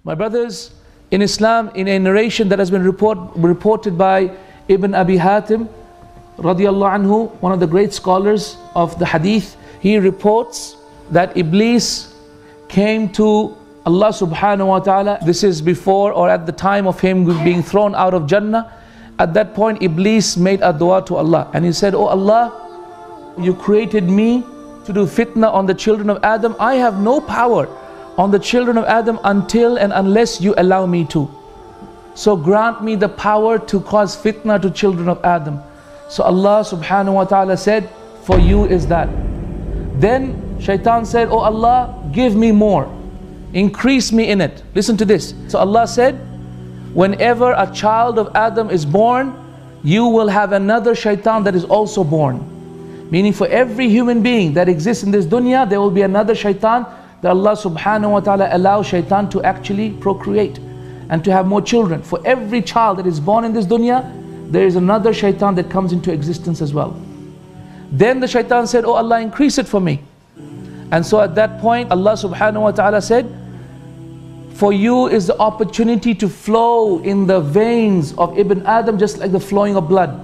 My brothers, in Islam, in a narration that has been reported by Ibn Abi Hatim, radiallahu anhu, one of the great scholars of the hadith, he reports that Iblis came to Allah subhanahu wa ta'ala. This is before or at the time of him being thrown out of Jannah. At that point, Iblis made a dua to Allah and he said, "Oh Allah, you created me to do fitna on the children of Adam. I have no power on the children of Adam until and unless you allow me to. So grant me the power to cause fitna to children of Adam." So Allah subhanahu wa ta'ala said, "For you is that." Then Shaitan said, "Oh Allah, give me more. Increase me in it." Listen to this. So Allah said, whenever a child of Adam is born, you will have another Shaitan that is also born. Meaning for every human being that exists in this dunya, there will be another Shaitan that Allah subhanahu wa ta'ala allows Shaitan to actually procreate and to have more children. For every child that is born in this dunya, there is another Shaitan that comes into existence as well. Then the Shaitan said, "Oh Allah, increase it for me." And so at that point, Allah subhanahu wa ta'ala said, "For you is the opportunity to flow in the veins of Ibn Adam just like the flowing of blood."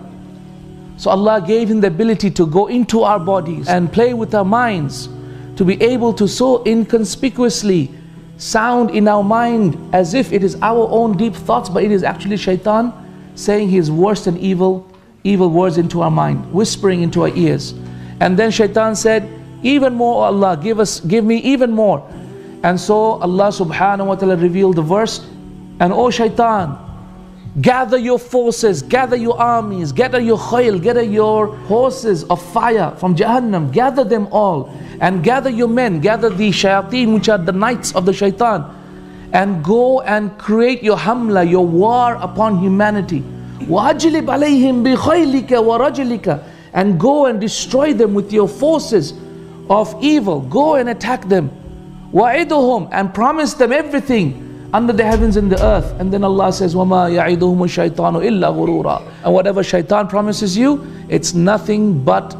So Allah gave him the ability to go into our bodies and play with our minds, to be able to so inconspicuously sound in our mind as if it is our own deep thoughts, but it is actually Shaitan saying his worst and evil words into our mind, whispering into our ears. And then Shaitan said, "Even more, oh Allah, give me even more." And so Allah subhanahu wa ta'ala revealed the verse, "And oh Shaitan, gather your forces, gather your armies, gather your khayl, gather your horses of fire from Jahannam, gather them all, and gather your men, gather the shayateen, which are the knights of the Shaitan, and go and create your hamla, your war upon humanity. وَأَجْلِبْ عَلَيْهِمْ بِخَيْلِكَ وَرَجْلِكَ, and go and destroy them with your forces of evil. Go and attack them. وَعِدُهُمْ, and promise them everything under the heavens and the earth." And then Allah says, وَمَا يَعِدُهُمُ الشَّيْطَانُ إِلَّا غُرُورًا. And whatever Shaitan promises you, it's nothing but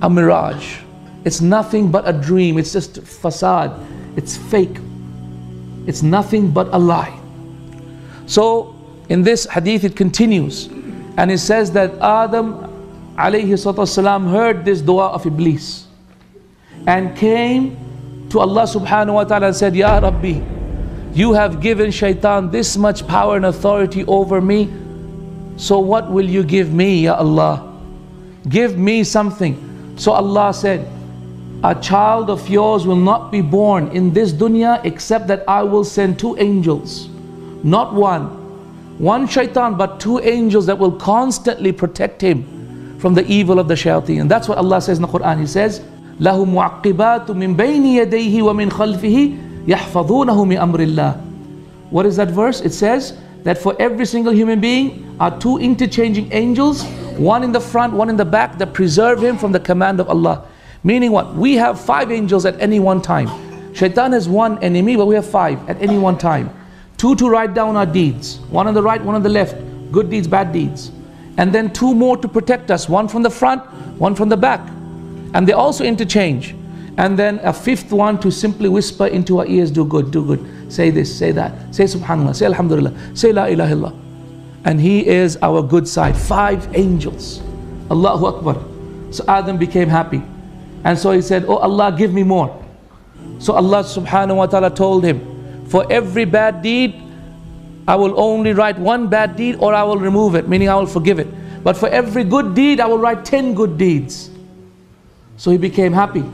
a mirage. It's nothing but a dream. It's just facade. It's fake. It's nothing but a lie. So in this hadith it continues, and it says that Adam alayhi salatu wasalam heard this dua of Iblis and came to Allah subhanahu wa ta'ala and said, "Ya Rabbi, you have given Shaitan this much power and authority over me, so what will you give me, Ya Allah? Give me something." So Allah said, "A child of yours will not be born in this dunya except that I will send two angels, not one Shaitan, but two angels that will constantly protect him from the evil of the shayateen." And that's what Allah says in the Quran. He says, "Lahu mu'aqqibatu min bayni yadayhi wa min khalfihi yahfazunahu min amrillah." What is that verse? It says that for every single human being are two interchanging angels, one in the front, one in the back, that preserve him from the command of Allah. Meaning what? We have 5 angels at any one time. Shaitan has 1 enemy, but we have 5 at any one time. 2 to write down our deeds, 1 on the right, 1 on the left, good deeds, bad deeds. And then 2 more to protect us, 1 from the front, 1 from the back. And they also interchange. And then a 5th one to simply whisper into our ears, "Do good, do good. Say this, say that. Say subhanallah, say alhamdulillah, say la ilaha illallah." And he is our good side. 5 angels. Allahu Akbar. So Adam became happy. And so he said, "Oh Allah, give me more." So Allah subhanahu wa ta'ala told him, "For every bad deed, I will only write 1 bad deed, or I will remove it," meaning I will forgive it. "But for every good deed, I will write 10 good deeds." So he became happy.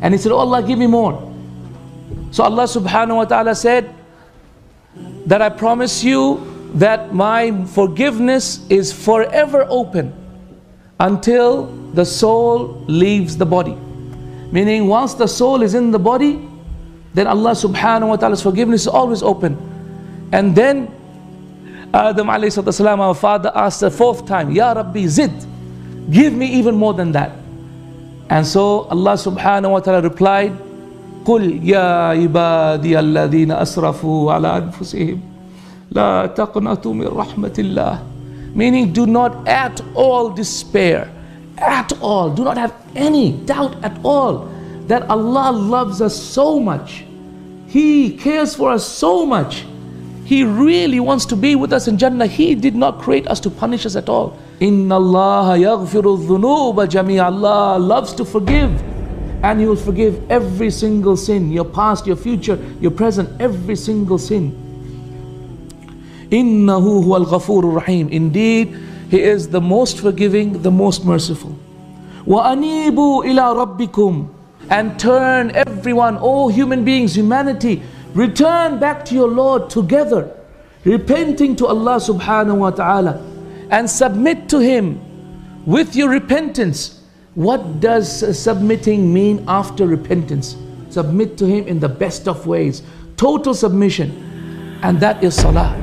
And he said, "Oh Allah, give me more." So Allah subhanahu wa ta'ala said that I promise you that my forgiveness is forever open until the soul leaves the body. Meaning once the soul is in the body, then Allah subhanahu wa ta'ala's forgiveness is always open. And then Adam alayhi salatu wasalam, our father, asked the 4th time, "Ya Rabbi, zid, give me even more than that." And so Allah subhanahu wa ta'ala replied, "Qul ya ibadi alladhina asrafu ala anfusihim la taqnatu min rahmatillah." Meaning, do not at all despair, at all, do not have any doubt at all that Allah loves us so much He cares for us so much. He really wants to be with us in Jannah. He did not create us to punish us at all. Inna Allah yaghfiru dhunuba jami'a. Allah loves to forgive, and He will forgive every single sin, your past, your future, your present, every single sin. Innahu huwal ghafurur rahim. Indeed, He is the most forgiving, the most merciful. Wa anibu ila rabbikum. And turn everyone, all human beings, humanity, return back to your Lord together, repenting to Allah subhanahu wa ta'ala, and submit to Him with your repentance. What does submitting mean after repentance? Submit to Him in the best of ways, total submission, and that is salah.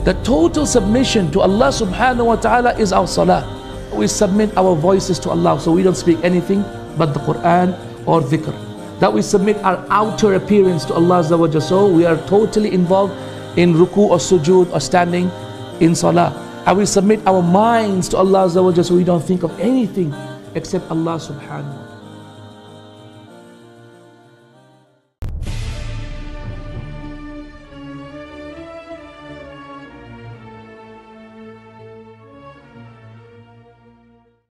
The total submission to Allah subhanahu wa ta'ala is our salah. We submit our voices to Allah, so we don't speak anything but the Quran or dhikr. That we submit our outer appearance to Allah Azza wa Jalla, so we are totally involved in ruku or sujood or standing in salah. And we submit our minds to Allah Azza wa Jalla, so we don't think of anything except Allah subhanahu wa ta'ala.